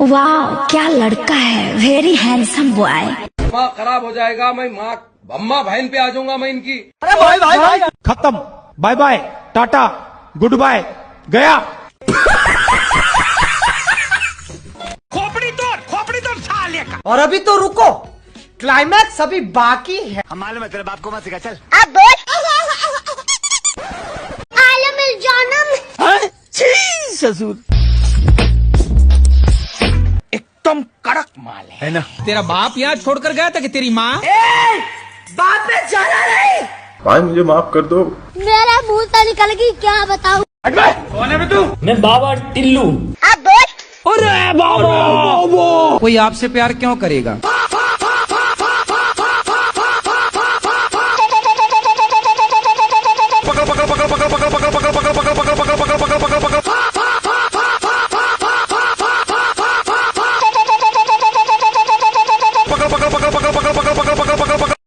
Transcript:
वाह क्या लड़का है, वेरी हैंडसम बॉय। दिमाग खराब हो जाएगा, मैं माँ अम्मा बहन पे आ जाऊंगा मैं इनकी। अरे भाई खत्म, bye bye, tata, goodbye, गया। खोपड़ी तोड़ साले का। और अभी तो रुको, क्लाइमैक्स अभी बाकी है। हम मालूम है तेरे बाप को मत सिखा, चल। अब बोल आलम जानम। ससुर एकदम कड़क माल है ना। तेरा बाप यहाँ छोड़कर गया था कि तेरी माँ? बात में जाना नहीं। भाई मुझे माफ कर दो। मेरा मुंह से निकल गई, क्या बताऊं। कौन है बे तू? मैं बाबा टिल्लू। अब बोल। अरे बाबा, कोई आपसे प्यार क्यों करेगा? पकड़